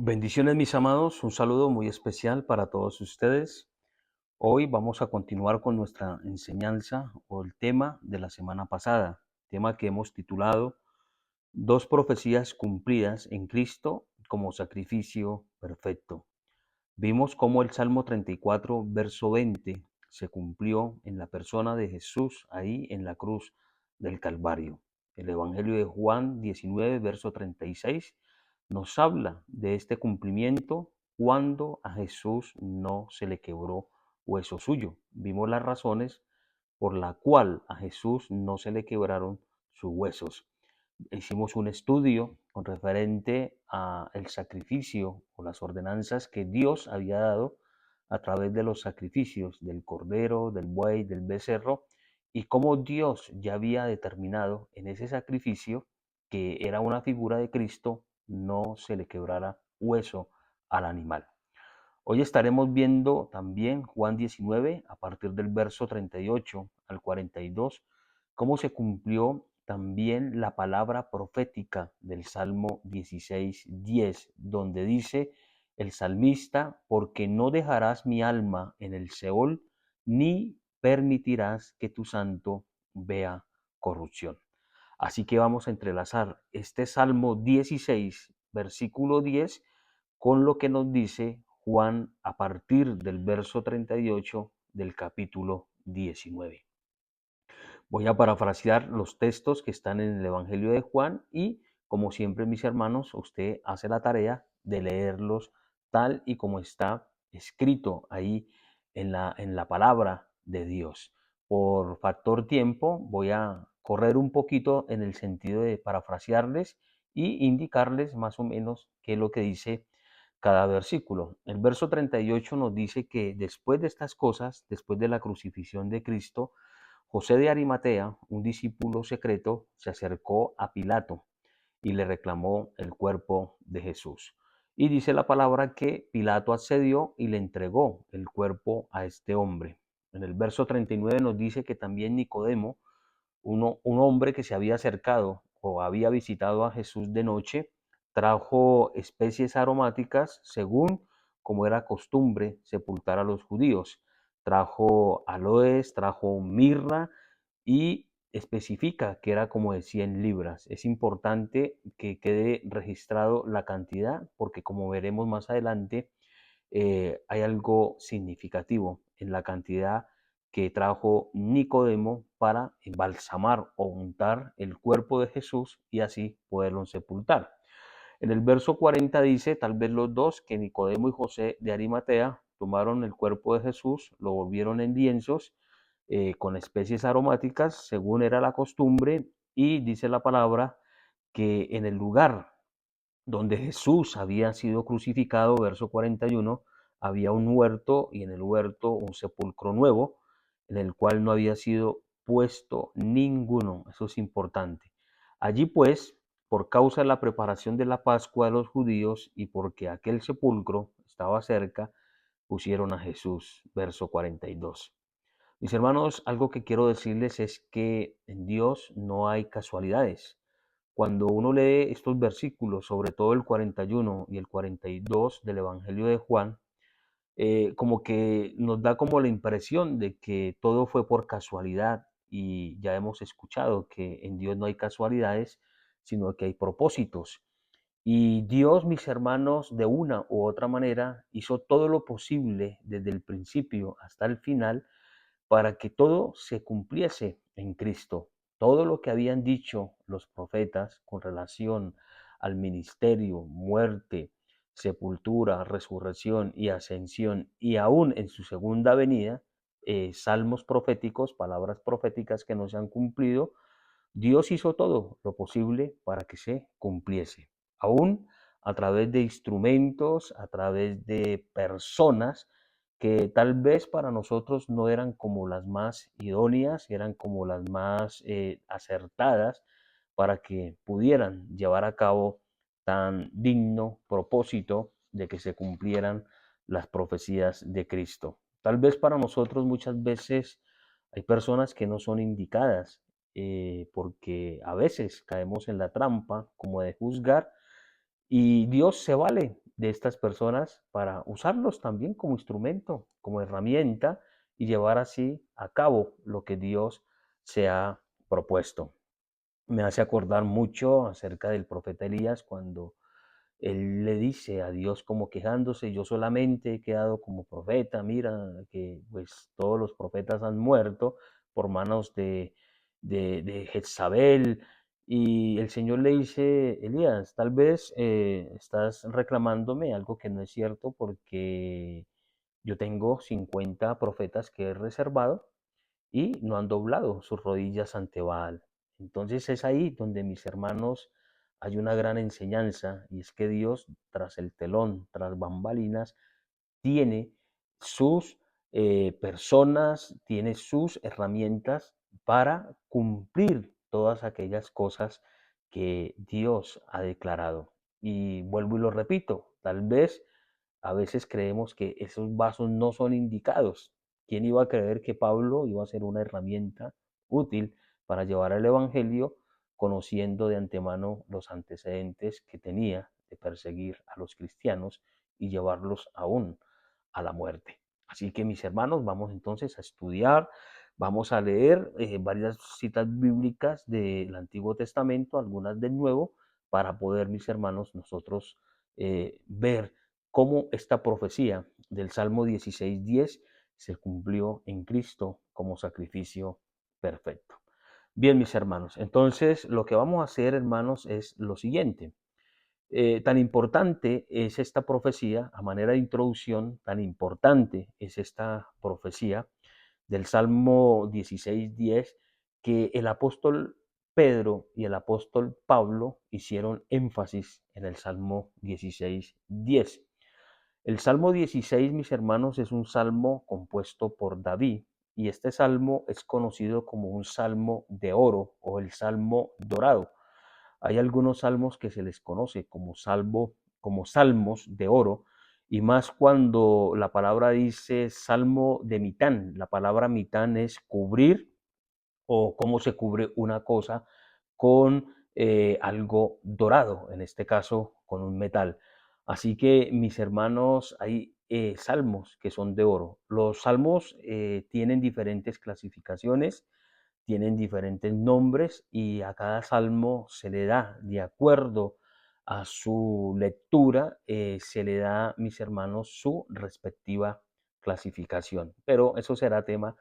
Bendiciones mis amados, un saludo muy especial para todos ustedes. Hoy vamos a continuar con nuestra enseñanza o el tema de la semana pasada, tema que hemos titulado Dos profecías cumplidas en Cristo como sacrificio perfecto. Vimos cómo el Salmo 34, verso 20, se cumplió en la persona de Jesús ahí en la cruz del Calvario. El Evangelio de Juan 19, verso 36, nos habla de este cumplimiento cuando a Jesús no se le quebró hueso suyo. Vimos las razones por la cual a Jesús no se le quebraron sus huesos. Hicimos un estudio con referente a el sacrificio o las ordenanzas que Dios había dado a través de los sacrificios del cordero, del buey, del becerro, y cómo Dios ya había determinado en ese sacrificio que era una figura de Cristo, no se le quebrara hueso al animal. Hoy estaremos viendo también Juan 19, a partir del verso 38 al 42, cómo se cumplió también la palabra profética del Salmo 16:10, donde dice el salmista, porque no dejarás mi alma en el Seol, ni permitirás que tu santo vea corrupción. Así que vamos a entrelazar este Salmo 16, versículo 10, con lo que nos dice Juan a partir del verso 38 del capítulo 19. Voy a parafrasear los textos que están en el Evangelio de Juan y, como siempre, mis hermanos, usted hace la tarea de leerlos tal y como está escrito ahí en la palabra de Dios. Por factor tiempo, voy a correr un poquito en el sentido de parafrasearles y indicarles más o menos qué es lo que dice cada versículo. El verso 38 nos dice que después de estas cosas, después de la crucifixión de Cristo, José de Arimatea, un discípulo secreto, se acercó a Pilato y le reclamó el cuerpo de Jesús. Y dice la palabra que Pilato accedió y le entregó el cuerpo a este hombre. En el verso 39 nos dice que también Nicodemo, un hombre que se había acercado o había visitado a Jesús de noche, trajo especies aromáticas según como era costumbre sepultar a los judíos. Trajo aloes, trajo mirra y especifica que era como de 100 libras. Es importante que quede registrado la cantidad porque como veremos más adelante, hay algo significativo en la cantidad que trajo Nicodemo para embalsamar o untar el cuerpo de Jesús y así poderlo sepultar. En el verso 40 dice, tal vez los dos, que Nicodemo y José de Arimatea tomaron el cuerpo de Jesús, lo volvieron en lienzos con especies aromáticas, según era la costumbre, y dice la palabra que en el lugar donde Jesús había sido crucificado, verso 41, había un huerto y en el huerto un sepulcro nuevo, en el cual no había sido puesto ninguno. Eso es importante. Allí pues, por causa de la preparación de la Pascua de los judíos y porque aquel sepulcro estaba cerca, pusieron a Jesús, verso 42. Mis hermanos, algo que quiero decirles es que en Dios no hay casualidades. Cuando uno lee estos versículos, sobre todo el 41 y el 42 del Evangelio de Juan, como que nos da como la impresión de que todo fue por casualidad y ya hemos escuchado que en Dios no hay casualidades, sino que hay propósitos. Y Dios, mis hermanos, de una u otra manera, hizo todo lo posible desde el principio hasta el final para que todo se cumpliese en Cristo. Todo lo que habían dicho los profetas con relación al ministerio, muerte, sepultura, resurrección y ascensión, y aún en su segunda venida, salmos proféticos, palabras proféticas que no se han cumplido, Dios hizo todo lo posible para que se cumpliese. Aún a través de instrumentos, a través de personas que tal vez para nosotros no eran como las más idóneas, eran como las más acertadas para que pudieran llevar a cabo tan digno propósito de que se cumplieran las profecías de Cristo. Tal vez para nosotros muchas veces hay personas que no son indicadas porque a veces caemos en la trampa como de juzgar y Dios se vale de estas personas para usarlos también como instrumento, como herramienta y llevar así a cabo lo que Dios se ha propuesto. Me hace acordar mucho acerca del profeta Elías cuando él le dice a Dios como quejándose, yo solamente he quedado como profeta, mira que pues todos los profetas han muerto por manos de Jezabel. Y el Señor le dice, Elías, tal vez estás reclamándome algo que no es cierto porque yo tengo 50 profetas que he reservado y no han doblado sus rodillas ante Baal. Entonces es ahí donde, mis hermanos, hay una gran enseñanza, y es que Dios, tras el telón, tras bambalinas, tiene sus personas, tiene sus herramientas para cumplir todas aquellas cosas que Dios ha declarado. Y vuelvo y lo repito, tal vez a veces creemos que esos vasos no son indicados. ¿Quién iba a creer que Pablo iba a ser una herramienta útil para llevar el Evangelio, conociendo de antemano los antecedentes que tenía de perseguir a los cristianos y llevarlos aún a la muerte? Así que, mis hermanos, vamos entonces a estudiar, vamos a leer varias citas bíblicas del Antiguo Testamento, algunas del Nuevo, para poder, mis hermanos, nosotros ver cómo esta profecía del Salmo 16:10 se cumplió en Cristo como sacrificio perfecto. Bien, mis hermanos, entonces lo que vamos a hacer, hermanos, es lo siguiente. Tan importante es esta profecía, a manera de introducción, tan importante es esta profecía del Salmo 16:10, que el apóstol Pedro y el apóstol Pablo hicieron énfasis en el Salmo 16:10. El Salmo 16, mis hermanos, es un salmo compuesto por David, y este salmo es conocido como un salmo de oro o el salmo dorado. Hay algunos salmos que se les conoce como salmos de oro, y más cuando la palabra dice salmo de mitán. La palabra mitán es cubrir, o cómo se cubre una cosa con algo dorado, en este caso con un metal. Así que, mis hermanos, hay salmos que son de oro. Los salmos tienen diferentes clasificaciones, tienen diferentes nombres, y a cada salmo se le da, de acuerdo a su lectura, se le da, mis hermanos, su respectiva clasificación. Pero eso será tema,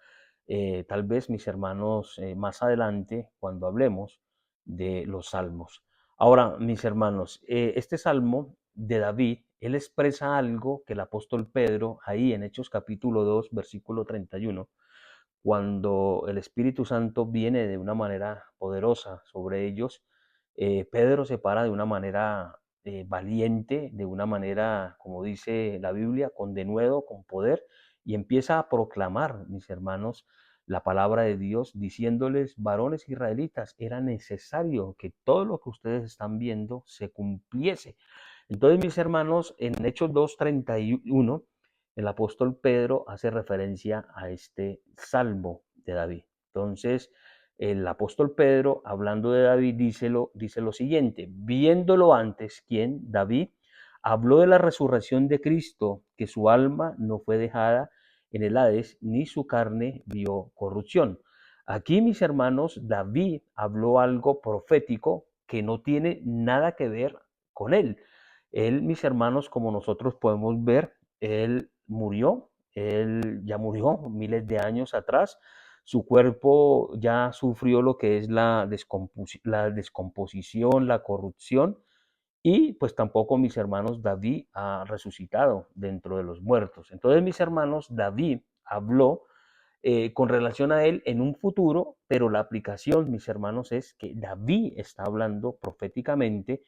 tal vez, mis hermanos, más adelante, cuando hablemos de los salmos. Ahora, mis hermanos, este salmo de David, él expresa algo que el apóstol Pedro, ahí en Hechos capítulo 2, versículo 31, cuando el Espíritu Santo viene de una manera poderosa sobre ellos, Pedro se para de una manera valiente, de una manera, como dice la Biblia, con denuedo, con poder, y empieza a proclamar, mis hermanos, la palabra de Dios, diciéndoles, varones israelitas, era necesario que todo lo que ustedes están viendo se cumpliese. Entonces, mis hermanos, en Hechos 2:31, el apóstol Pedro hace referencia a este salmo de David. Entonces, el apóstol Pedro, hablando de David, dice lo siguiente: viéndolo antes, ¿quién? David, habló de la resurrección de Cristo, que su alma no fue dejada en el Hades, ni su carne vio corrupción. Aquí, mis hermanos, David habló algo profético que no tiene nada que ver con él. Él, mis hermanos, como nosotros podemos ver, él ya murió miles de años atrás. Su cuerpo ya sufrió lo que es la descomposición, la corrupción, y pues tampoco, mis hermanos, David ha resucitado dentro de los muertos. Entonces, mis hermanos, David habló con relación a él en un futuro, pero la aplicación, mis hermanos, es que David está hablando proféticamente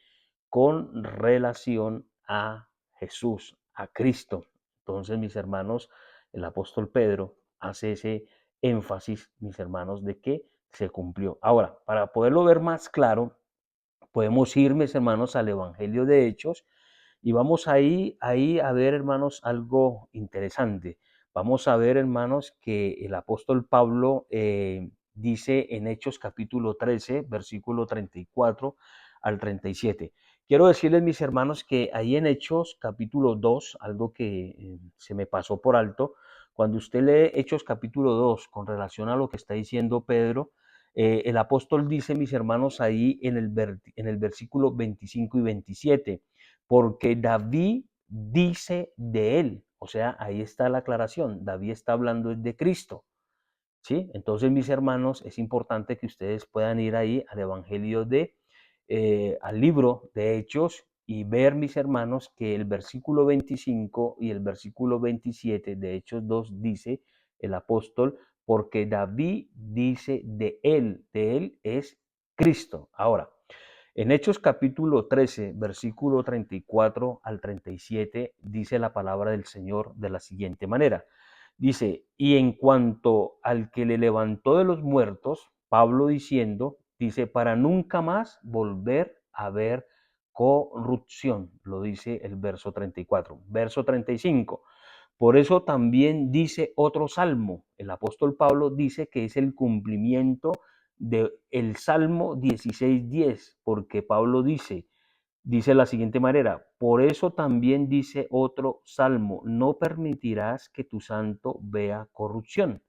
con relación a Jesús, a Cristo. Entonces, mis hermanos, el apóstol Pedro hace ese énfasis, mis hermanos, de que se cumplió. Ahora, para poderlo ver más claro, podemos ir, mis hermanos, al Evangelio de Hechos, y vamos ahí a ver, hermanos, algo interesante. Vamos a ver, hermanos, que el apóstol Pablo dice en Hechos capítulo 13, versículo 34 al 37. Quiero decirles, mis hermanos, que ahí en Hechos capítulo 2, algo que se me pasó por alto, cuando usted lee Hechos capítulo 2 con relación a lo que está diciendo Pedro, el apóstol dice, mis hermanos, ahí en el versículo 25 y 27, porque David dice de él, o sea, ahí está la aclaración, David está hablando de Cristo. ¿Sí? Entonces, mis hermanos, es importante que ustedes puedan ir ahí al Evangelio al libro de Hechos y ver, mis hermanos, que el versículo 25 y el versículo 27 de Hechos 2 dice el apóstol, porque David dice de él es Cristo. Ahora, en Hechos capítulo 13, versículo 34 al 37, dice la palabra del Señor de la siguiente manera. Dice, y en cuanto al que le levantó de los muertos, Pablo diciendo, dice, para nunca más volver a ver corrupción, lo dice el verso 34. Verso 35. Por eso también dice otro salmo. El apóstol Pablo dice que es el cumplimiento del Salmo 16:10, porque Pablo dice la siguiente manera, por eso también dice otro salmo, no permitirás que tu santo vea corrupción.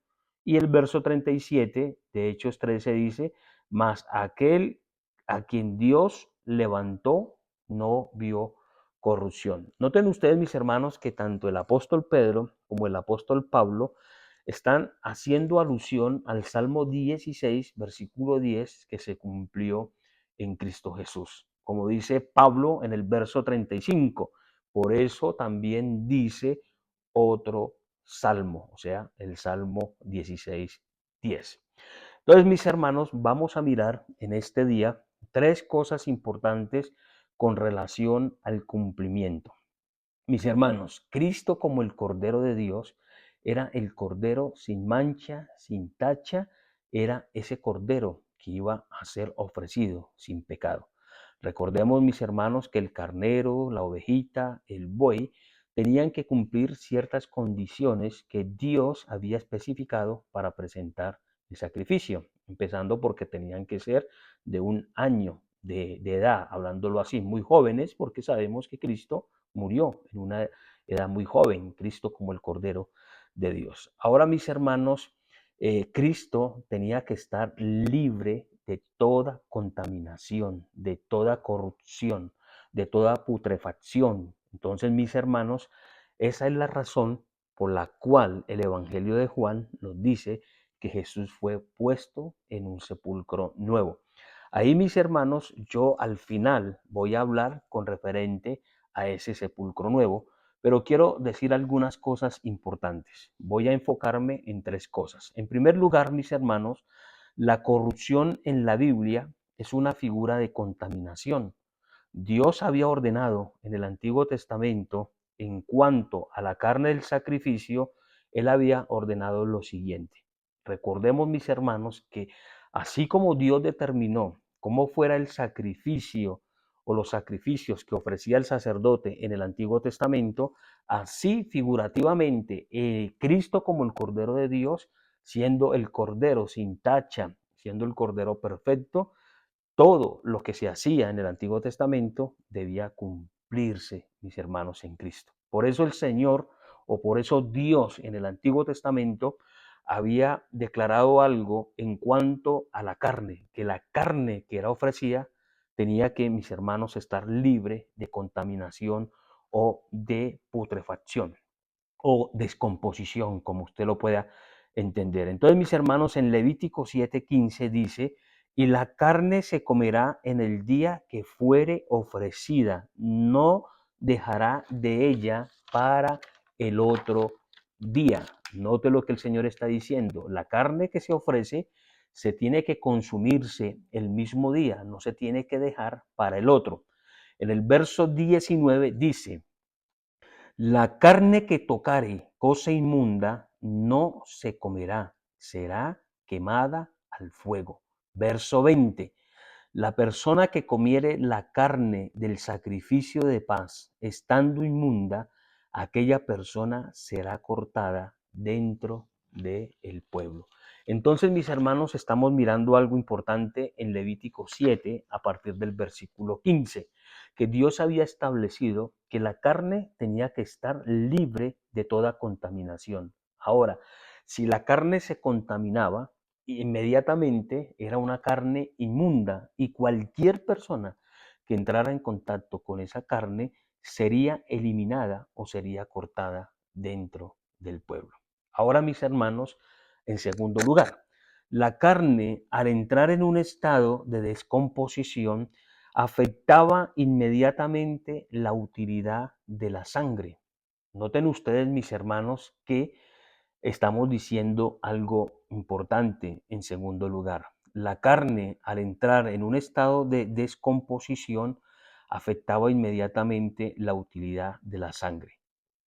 Y el verso 37 de Hechos 13 dice, mas aquel a quien Dios levantó no vio corrupción. Noten ustedes, mis hermanos, que tanto el apóstol Pedro como el apóstol Pablo están haciendo alusión al Salmo 16, versículo 10, que se cumplió en Cristo Jesús. Como dice Pablo en el verso 35, por eso también dice otro salmo, o sea, el Salmo 16, 10. Entonces, mis hermanos, vamos a mirar en este día tres cosas importantes con relación al cumplimiento. Mis hermanos, Cristo como el Cordero de Dios era el Cordero sin mancha, sin tacha, era ese Cordero que iba a ser ofrecido sin pecado. Recordemos, mis hermanos, que el carnero, la ovejita, el buey tenían que cumplir ciertas condiciones que Dios había especificado para presentar el sacrificio, empezando porque tenían que ser de un año de edad, hablándolo así, muy jóvenes, porque sabemos que Cristo murió en una edad muy joven, Cristo como el Cordero de Dios. Ahora, mis hermanos, Cristo tenía que estar libre de toda contaminación, de toda corrupción, de toda putrefacción. Entonces, mis hermanos, esa es la razón por la cual el Evangelio de Juan nos dice que Jesús fue puesto en un sepulcro nuevo. Ahí, mis hermanos, yo al final voy a hablar con referente a ese sepulcro nuevo, pero quiero decir algunas cosas importantes. Voy a enfocarme en tres cosas. En primer lugar, mis hermanos, la corrupción en la Biblia es una figura de contaminación. Dios había ordenado en el Antiguo Testamento, en cuanto a la carne del sacrificio, Él había ordenado lo siguiente. Recordemos, mis hermanos, que así como Dios determinó cómo fuera el sacrificio o los sacrificios que ofrecía el sacerdote en el Antiguo Testamento, así figurativamente Cristo como el Cordero de Dios, siendo el Cordero sin tacha, siendo el Cordero perfecto, todo lo que se hacía en el Antiguo Testamento debía cumplirse, mis hermanos, en Cristo. Por eso el Señor, o por eso Dios en el Antiguo Testamento había declarado algo en cuanto a la carne, que la carne que era ofrecida tenía que, mis hermanos, estar libre de contaminación o de putrefacción o descomposición, como usted lo pueda entender. Entonces, mis hermanos, en Levítico 7:15 dice, y la carne se comerá en el día que fuere ofrecida, no dejará de ella para el otro día. Note lo que el Señor está diciendo, la carne que se ofrece se tiene que consumirse el mismo día, no se tiene que dejar para el otro. En el verso 19 dice, la carne que tocare cosa inmunda no se comerá, será quemada al fuego. Verso 20. La persona que comiere la carne del sacrificio de paz, estando inmunda, aquella persona será cortada dentro del pueblo. Entonces, mis hermanos, estamos mirando algo importante en Levítico 7 a partir del versículo 15, que Dios había establecido que la carne tenía que estar libre de toda contaminación. Ahora, si la carne se contaminaba, inmediatamente era una carne inmunda y cualquier persona que entrara en contacto con esa carne sería eliminada o sería cortada dentro del pueblo. Ahora, mis hermanos, en segundo lugar, la carne, al entrar en un estado de descomposición, afectaba inmediatamente la utilidad de la sangre. Noten ustedes, mis hermanos, que estamos diciendo algo importante en segundo lugar. La carne, al entrar en un estado de descomposición, afectaba inmediatamente la utilidad de la sangre,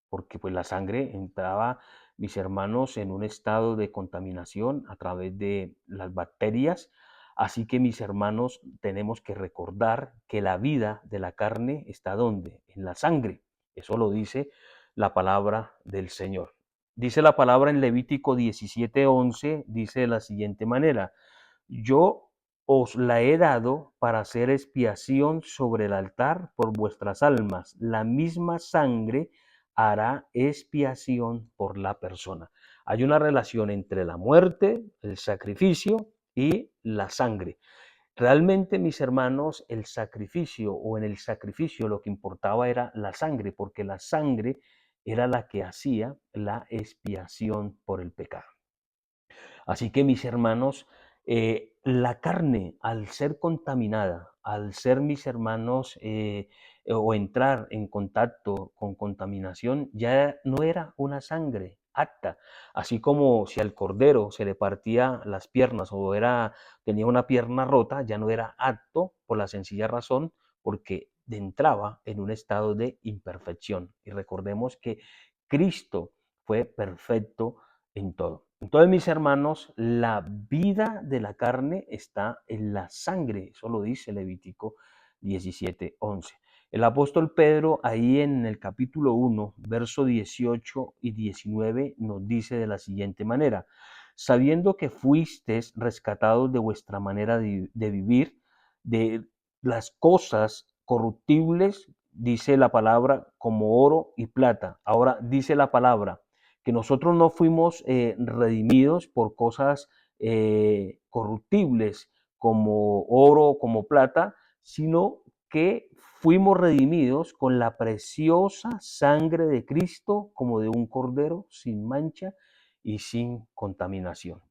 porque pues la sangre entraba, mis hermanos, en un estado de contaminación a través de las bacterias. Así que, mis hermanos, tenemos que recordar que la vida de la carne está ¿dónde? En la sangre. Eso lo dice la palabra del Señor. Dice la palabra en Levítico 17:11, dice de la siguiente manera: yo os la he dado para hacer expiación sobre el altar por vuestras almas. La misma sangre hará expiación por la persona. Hay una relación entre la muerte, el sacrificio y la sangre. Realmente, mis hermanos, el sacrificio o en el sacrificio lo que importaba era la sangre, porque la sangre era la que hacía la expiación por el pecado. Así que, mis hermanos, la carne, al ser contaminada, al ser, mis hermanos, o entrar en contacto con contaminación, ya no era una sangre apta. Así como si al cordero se le partía las piernas o tenía una pierna rota, ya no era apto por la sencilla razón porque entraba en un estado de imperfección. Y recordemos que Cristo fue perfecto en todo. Entonces, mis hermanos, la vida de la carne está en la sangre. Eso lo dice Levítico 17:11. El apóstol Pedro, ahí en el capítulo 1, verso 18 y 19, nos dice de la siguiente manera: sabiendo que fuisteis rescatados de vuestra manera de vivir, de las cosas corruptibles, dice la palabra, como oro y plata. Ahora dice la palabra que nosotros no fuimos redimidos por cosas corruptibles como oro, como plata, sino que fuimos redimidos con la preciosa sangre de Cristo como de un cordero sin mancha y sin contaminación.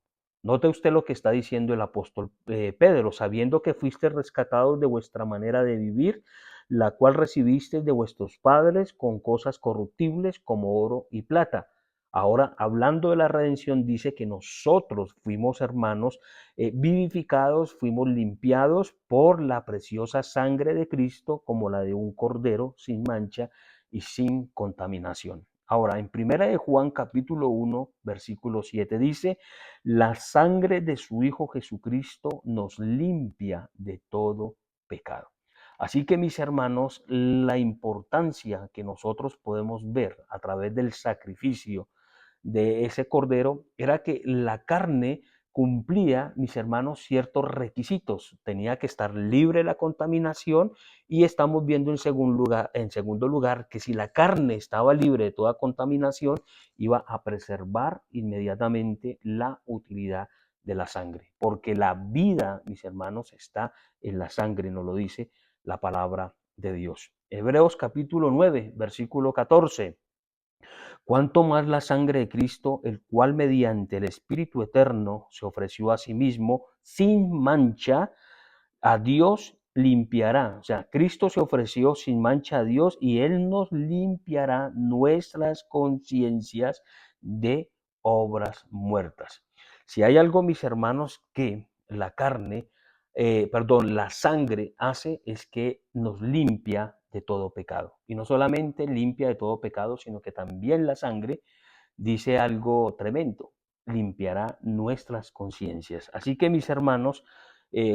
Note usted lo que está diciendo el apóstol Pedro: sabiendo que fuiste rescatados de vuestra manera de vivir, la cual recibisteis de vuestros padres con cosas corruptibles como oro y plata. Ahora, hablando de la redención, dice que nosotros fuimos, hermanos, vivificados, fuimos limpiados por la preciosa sangre de Cristo, como la de un cordero sin mancha y sin contaminación. Ahora, en primera de Juan capítulo 1, versículo 7 dice: la sangre de su Hijo Jesucristo nos limpia de todo pecado. Así que, mis hermanos, la importancia que nosotros podemos ver a través del sacrificio de ese cordero era que la carne cumplía, mis hermanos, ciertos requisitos. Tenía que estar libre de la contaminación, y estamos viendo en segundo lugar que si la carne estaba libre de toda contaminación, iba a preservar inmediatamente la utilidad de la sangre, porque la vida, mis hermanos, está en la sangre, nos lo dice la palabra de Dios. Hebreos capítulo 9, versículo 14. Cuánto más la sangre de Cristo, el cual mediante el Espíritu Eterno se ofreció a sí mismo sin mancha, a Dios limpiará. O sea, Cristo se ofreció sin mancha a Dios y Él nos limpiará nuestras conciencias de obras muertas. Si hay algo, mis hermanos, que la sangre hace, es que nos limpia de todo pecado. Y no solamente limpia de todo pecado, sino que también la sangre dice algo tremendo: limpiará nuestras conciencias. Así que, mis hermanos,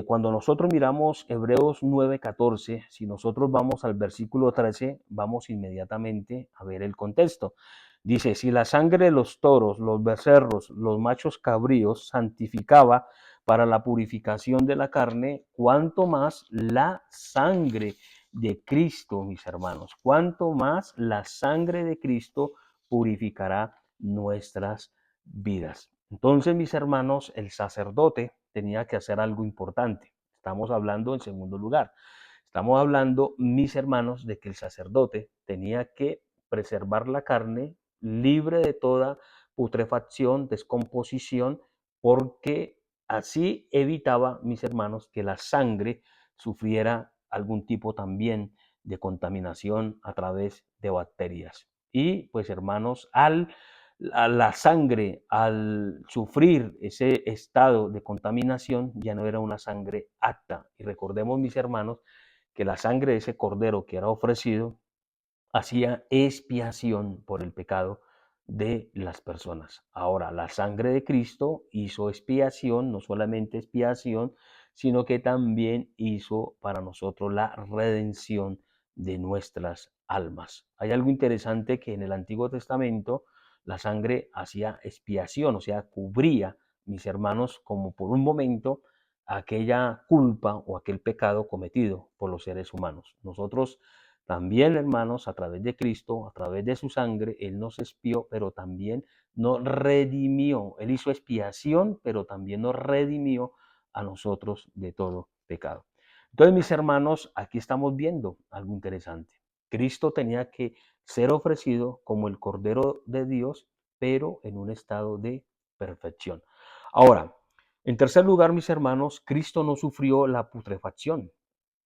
cuando nosotros miramos Hebreos 9:14, si nosotros vamos al versículo 13, vamos inmediatamente a ver el contexto. Dice: si la sangre de los toros, los becerros, los machos cabríos santificaba para la purificación de la carne, cuánto más la sangre de Cristo, mis hermanos. Cuanto más la sangre de Cristo purificará nuestras vidas. Entonces, mis hermanos, el sacerdote tenía que hacer algo importante. Estamos hablando en segundo lugar. Estamos hablando, mis hermanos, de que el sacerdote tenía que preservar la carne libre de toda putrefacción, descomposición, porque así evitaba, mis hermanos, que la sangre sufriera algún tipo también de contaminación a través de bacterias. Y pues hermanos, a la sangre, al sufrir ese estado de contaminación, ya no era una sangre apta. Y recordemos, mis hermanos, que la sangre de ese cordero que era ofrecido hacía expiación por el pecado de las personas. Ahora, la sangre de Cristo hizo expiación, no solamente expiación, sino que también hizo para nosotros la redención de nuestras almas. Hay algo interesante que en el Antiguo Testamento la sangre hacía expiación, o sea, cubría, mis hermanos, como por un momento aquella culpa o aquel pecado cometido por los seres humanos. Nosotros también, hermanos, a través de Cristo, a través de su sangre, Él nos expió, pero también nos redimió. Él hizo expiación, pero también nos redimió a nosotros de todo pecado. Entonces, mis hermanos, aquí estamos viendo algo interesante. Cristo tenía que ser ofrecido como el Cordero de Dios, pero en un estado de perfección. Ahora, en tercer lugar, mis hermanos, Cristo no sufrió la putrefacción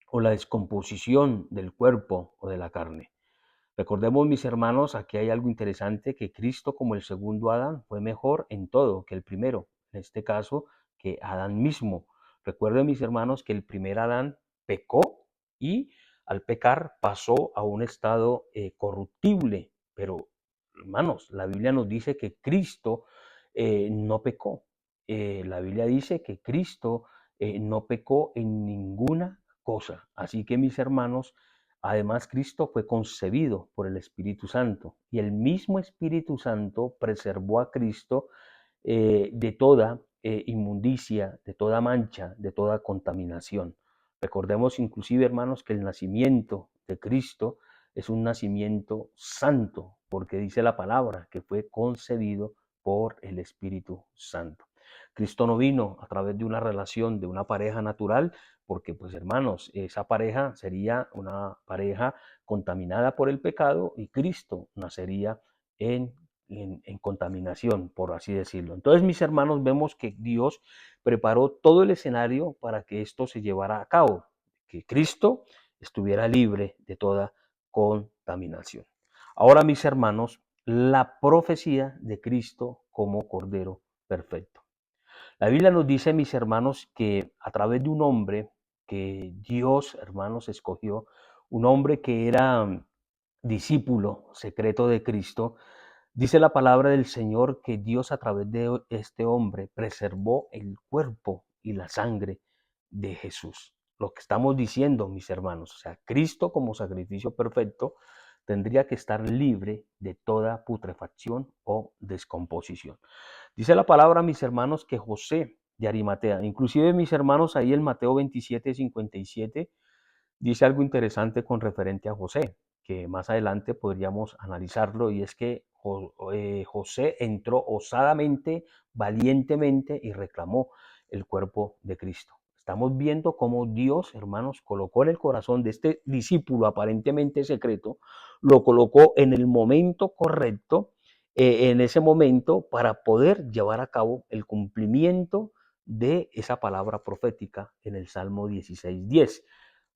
o la descomposición del cuerpo o de la carne. Recordemos, mis hermanos, aquí hay algo interesante, que Cristo como el segundo Adán fue mejor en todo que el primero, en este caso que Adán mismo. Recuerden, mis hermanos, que el primer Adán pecó y al pecar pasó a un estado corruptible, pero hermanos, la Biblia nos dice que Cristo no pecó. La Biblia dice que Cristo no pecó en ninguna cosa. Así que, mis hermanos, además, Cristo fue concebido por el Espíritu Santo y el mismo Espíritu Santo preservó a Cristo de toda inmundicia, de toda mancha, de toda contaminación. Recordemos inclusive, hermanos, que el nacimiento de Cristo es un nacimiento santo, porque dice la palabra que fue concebido por el Espíritu Santo. Cristo no vino a través de una relación de una pareja natural, porque pues hermanos, esa pareja sería una pareja contaminada por el pecado y Cristo nacería en contaminación, por así decirlo. Entonces, mis hermanos, vemos que Dios preparó todo el escenario para que esto se llevara a cabo, que Cristo estuviera libre de toda contaminación. Ahora, mis hermanos, la profecía de Cristo como Cordero perfecto. La Biblia nos dice, mis hermanos, que a través de un hombre que Dios, hermanos, escogió, un hombre que era discípulo secreto de Cristo, dice la palabra del Señor que Dios a través de este hombre preservó el cuerpo y la sangre de Jesús. Lo que estamos diciendo, mis hermanos, o sea, Cristo como sacrificio perfecto tendría que estar libre de toda putrefacción o descomposición. Dice la palabra, mis hermanos, que José de Arimatea, inclusive mis hermanos, ahí en Mateo 27:57, dice algo interesante con referente a José, que más adelante podríamos analizarlo, y es que José entró osadamente, valientemente y reclamó el cuerpo de Cristo. Estamos viendo cómo Dios, hermanos, colocó en el corazón de este discípulo aparentemente secreto, lo colocó en el momento correcto, en ese momento, para poder llevar a cabo el cumplimiento de esa palabra profética en el Salmo 16:10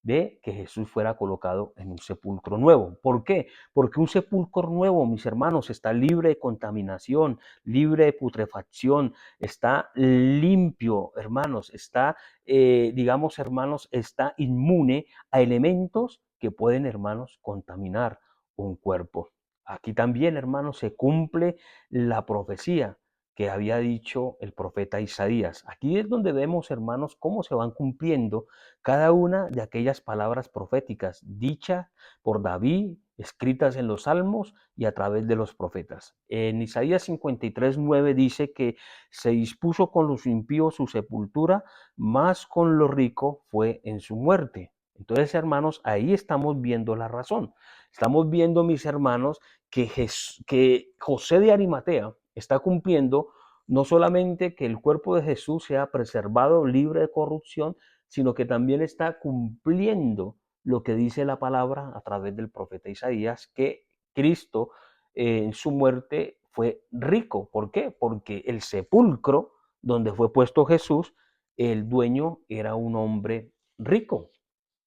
de que Jesús fuera colocado en un sepulcro nuevo. ¿Por qué? Porque un sepulcro nuevo, mis hermanos, está libre de contaminación, libre de putrefacción, está limpio, hermanos, está, digamos, hermanos, está inmune a elementos que pueden, hermanos, contaminar un cuerpo. Aquí también, hermanos, se cumple la profecía que había dicho el profeta Isaías. Aquí es donde vemos, hermanos, cómo se van cumpliendo cada una de aquellas palabras proféticas dichas por David, escritas en los salmos y a través de los profetas. En Isaías 53:9 dice que se dispuso con los impíos su sepultura, más con lo rico fue en su muerte. Entonces, hermanos, ahí estamos viendo la razón. Estamos viendo, mis hermanos, que José de Arimatea está cumpliendo no solamente que el cuerpo de Jesús sea preservado, libre de corrupción, sino que también está cumpliendo lo que dice la palabra a través del profeta Isaías, que Cristo en su muerte fue rico. ¿Por qué? Porque el sepulcro donde fue puesto Jesús, el dueño era un hombre rico.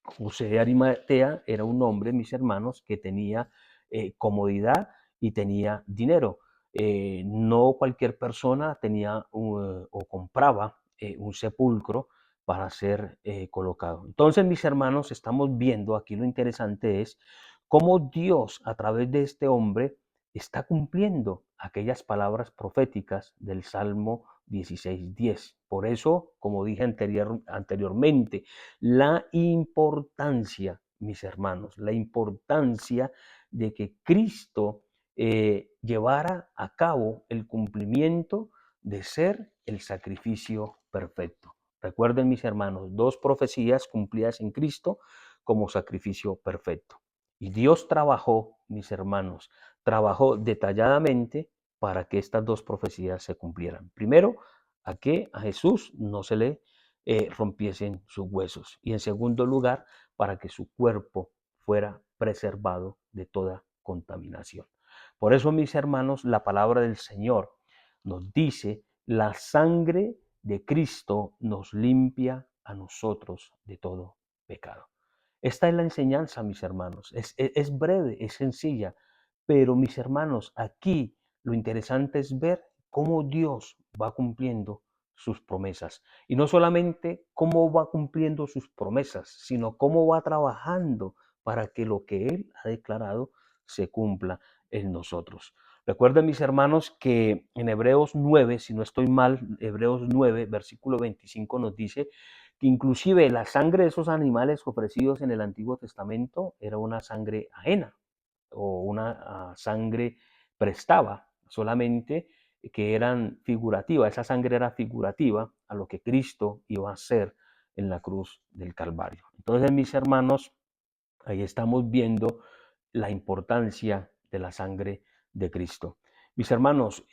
José de Arimatea era un hombre, mis hermanos, que tenía comodidad y tenía dinero. No cualquier persona tenía o compraba un sepulcro para ser colocado. Entonces, mis hermanos, estamos viendo aquí lo interesante es cómo Dios a través de este hombre está cumpliendo aquellas palabras proféticas del Salmo 16:10. Por eso, como dije anteriormente, la importancia, mis hermanos, la importancia de que Cristo llevara a cabo el cumplimiento de ser el sacrificio perfecto. Recuerden, mis hermanos, dos profecías cumplidas en Cristo como sacrificio perfecto. Y Dios trabajó, mis hermanos, trabajó detalladamente para que estas dos profecías se cumplieran. Primero, a que a Jesús no se le rompiesen sus huesos. Y en segundo lugar, para que su cuerpo fuera preservado de toda contaminación. Por eso, mis hermanos, la palabra del Señor nos dice, la sangre de Cristo nos limpia a nosotros de todo pecado. Esta es la enseñanza, mis hermanos. Es breve, es sencilla, pero mis hermanos, aquí lo interesante es ver cómo Dios va cumpliendo sus promesas. Y no solamente cómo va cumpliendo sus promesas, sino cómo va trabajando para que lo que Él ha declarado se cumpla en nosotros. Recuerden, mis hermanos, que en Hebreos 9, si no estoy mal, Hebreos 9, versículo 25 nos dice que inclusive la sangre de esos animales ofrecidos en el Antiguo Testamento era una sangre ajena o una sangre prestaba, solamente que eran figurativas, esa sangre era figurativa a lo que Cristo iba a hacer en la cruz del Calvario. Entonces, mis hermanos, ahí estamos viendo la importancia de la sangre de Cristo. Mis hermanos,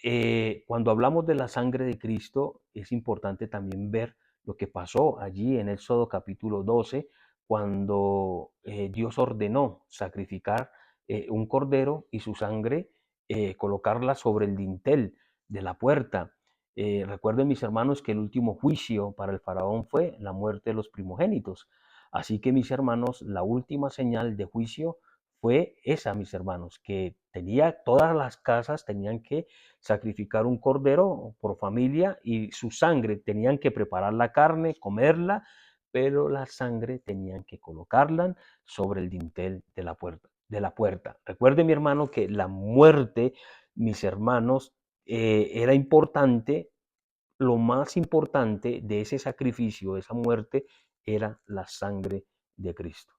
cuando hablamos de la sangre de Cristo, es importante también ver lo que pasó allí en Éxodo capítulo 12, cuando Dios ordenó sacrificar un cordero y su sangre colocarla sobre el dintel de la puerta. Recuerden, mis hermanos, que el último juicio para el faraón fue la muerte de los primogénitos. Así que, mis hermanos, la última señal de juicio fue esa, mis hermanos, que todas las casas tenían que sacrificar un cordero por familia y su sangre, tenían que preparar la carne, comerla, pero la sangre tenían que colocarla sobre el dintel de la puerta. Recuerde, mi hermano, que la muerte, mis hermanos, era importante. Lo más importante de ese sacrificio, de esa muerte, era la sangre de Cristo.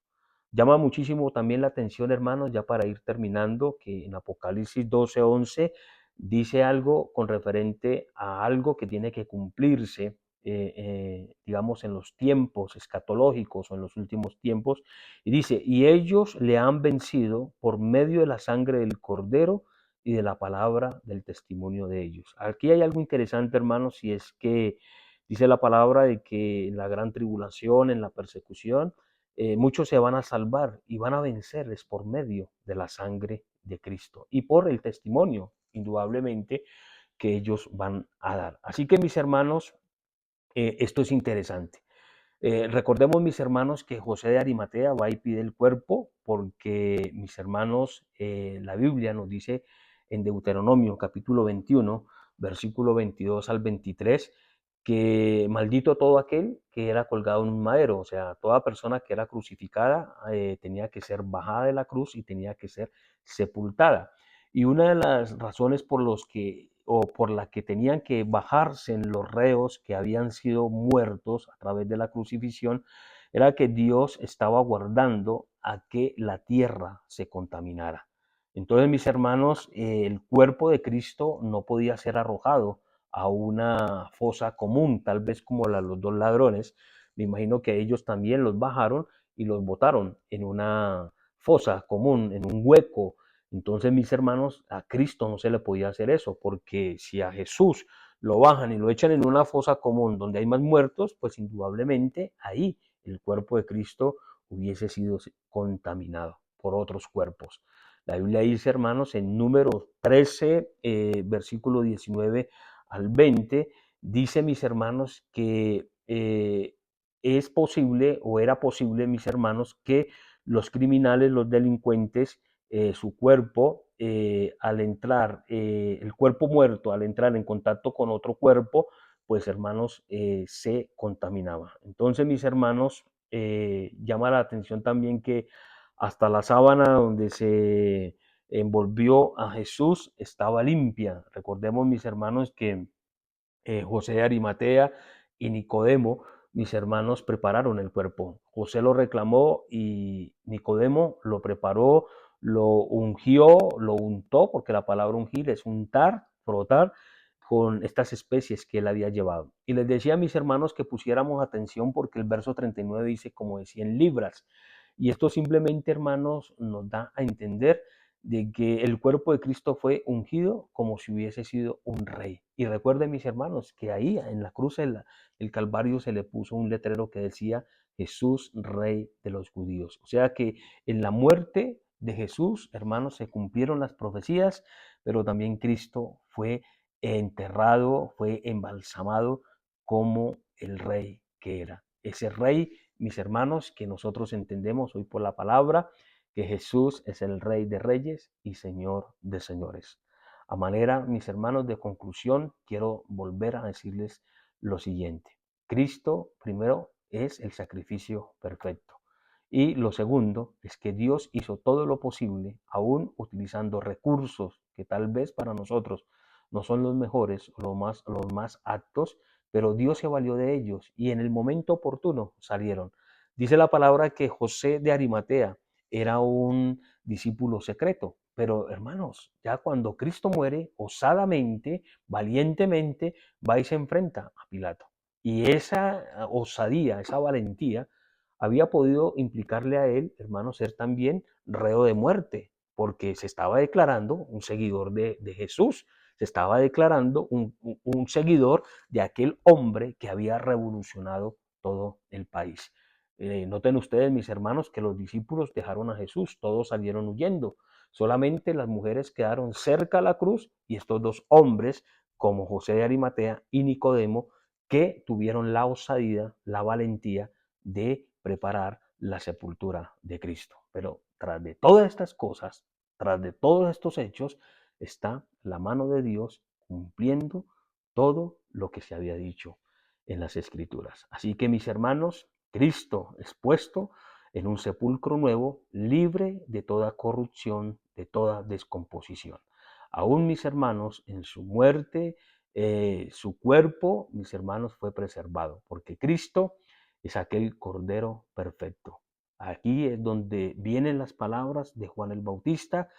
Llama muchísimo también la atención, hermanos, ya para ir terminando, que en Apocalipsis 12:11 dice algo con referente a algo que tiene que cumplirse, digamos, en los tiempos escatológicos o en los últimos tiempos. Y dice, y ellos le han vencido por medio de la sangre del Cordero y de la palabra del testimonio de ellos. Aquí hay algo interesante, hermanos, y es que dice la palabra de que en la gran tribulación, en la persecución, muchos se van a salvar y van a vencerles por medio de la sangre de Cristo y por el testimonio, indudablemente, que ellos van a dar. Así que, mis hermanos, esto es interesante. Recordemos, mis hermanos, que José de Arimatea va y pide el cuerpo porque, mis hermanos, la Biblia nos dice en Deuteronomio capítulo 21, versículo 22 al 23, que maldito todo aquel que era colgado en un madero, o sea, toda persona que era crucificada tenía que ser bajada de la cruz y tenía que ser sepultada. Y una de las razones por los que o por la que tenían que bajarse en los reos que habían sido muertos a través de la crucifixión era que Dios estaba guardando a que la tierra se contaminara. Entonces, mis hermanos, el cuerpo de Cristo no podía ser arrojado a una fosa común, tal vez como la de los dos ladrones. Me imagino que ellos también los bajaron y los botaron en una fosa común, en un hueco. Entonces, mis hermanos, a Cristo no se le podía hacer eso, porque si a Jesús lo bajan y lo echan en una fosa común donde hay más muertos, pues indudablemente ahí el cuerpo de Cristo hubiese sido contaminado por otros cuerpos. La Biblia dice, hermanos, en Números 13, versículo 19 al 20, dice, mis hermanos, que es posible o era posible, mis hermanos, que los criminales, los delincuentes, su cuerpo, al entrar, el cuerpo muerto, al entrar en contacto con otro cuerpo, pues hermanos, se contaminaba. Entonces, mis hermanos, llama la atención también que hasta la sábana donde se envolvió a Jesús estaba limpia. Recordemos, mis hermanos, que José de Arimatea y Nicodemo, mis hermanos, prepararon el cuerpo. José lo reclamó y Nicodemo lo preparó, lo ungió, lo untó, porque la palabra ungir es untar, frotar, con estas especies que él había llevado. Y les decía a mis hermanos que pusiéramos atención porque el verso 39 dice como de 100 libras. Y esto simplemente, hermanos, nos da a entender de que el cuerpo de Cristo fue ungido como si hubiese sido un rey. Y recuerden, mis hermanos, que ahí en la cruz del Calvario se le puso un letrero que decía Jesús, Rey de los Judíos. O sea que en la muerte de Jesús, hermanos, se cumplieron las profecías, pero también Cristo fue enterrado, fue embalsamado como el rey que era. Ese rey, mis hermanos, que nosotros entendemos hoy por la palabra, que Jesús es el Rey de Reyes y Señor de Señores. A manera, mis hermanos, de conclusión, quiero volver a decirles lo siguiente. Cristo, primero, es el sacrificio perfecto. Y lo segundo es que Dios hizo todo lo posible, aún utilizando recursos que tal vez para nosotros no son los mejores o los más aptos, pero Dios se valió de ellos y en el momento oportuno salieron. Dice la palabra que José de Arimatea era un discípulo secreto. Pero hermanos, ya cuando Cristo muere, osadamente, valientemente, va y se enfrenta a Pilato. Y esa osadía, esa valentía, había podido implicarle a él, hermanos, ser también reo de muerte, porque se estaba declarando un seguidor de Jesús, se estaba declarando un seguidor de aquel hombre que había revolucionado todo el país. Noten ustedes, mis hermanos, que los discípulos dejaron a Jesús, todos salieron huyendo. Solamente las mujeres quedaron cerca a la cruz y estos dos hombres, como José de Arimatea y Nicodemo, que tuvieron la osadía, la valentía de preparar la sepultura de Cristo. Pero tras de todas estas cosas, tras de todos estos hechos, está la mano de Dios cumpliendo todo lo que se había dicho en las Escrituras. Así que, mis hermanos, Cristo es puesto en un sepulcro nuevo, libre de toda corrupción, de toda descomposición. Aún, mis hermanos, en su muerte, su cuerpo, mis hermanos, fue preservado, porque Cristo es aquel Cordero perfecto. Aquí es donde vienen las palabras de Juan el Bautista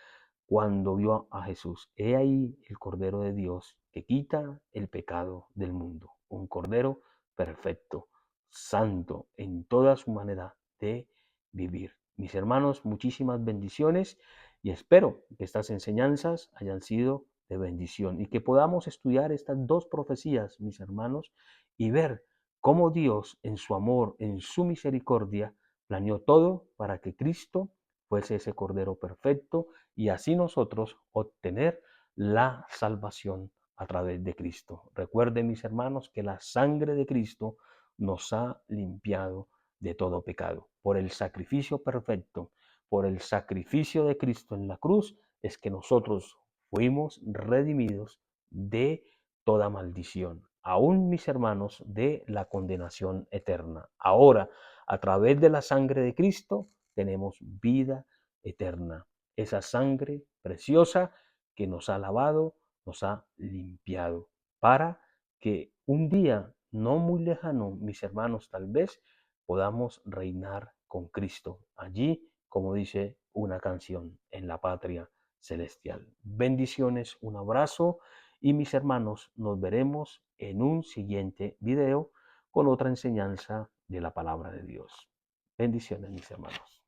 cuando vio a Jesús. He ahí el Cordero de Dios que quita el pecado del mundo. Un Cordero perfecto, santo en toda su manera de vivir. Mis hermanos, muchísimas bendiciones y espero que estas enseñanzas hayan sido de bendición y que podamos estudiar estas dos profecías, mis hermanos, y ver cómo Dios en su amor, en su misericordia, planeó todo para que Cristo fuese ese Cordero perfecto y así nosotros obtener la salvación a través de Cristo. Recuerden, mis hermanos, que la sangre de Cristo nos ha limpiado de todo pecado. Por el sacrificio perfecto, por el sacrificio de Cristo en la cruz, es que nosotros fuimos redimidos de toda maldición, aún mis hermanos, de la condenación eterna. Ahora, a través de la sangre de Cristo, tenemos vida eterna. Esa sangre preciosa que nos ha lavado, nos ha limpiado, para que un día no muy lejano, mis hermanos, tal vez podamos reinar con Cristo allí, como dice una canción, en la patria celestial. Bendiciones, un abrazo y mis hermanos, nos veremos en un siguiente video con otra enseñanza de la palabra de Dios. Bendiciones, mis hermanos.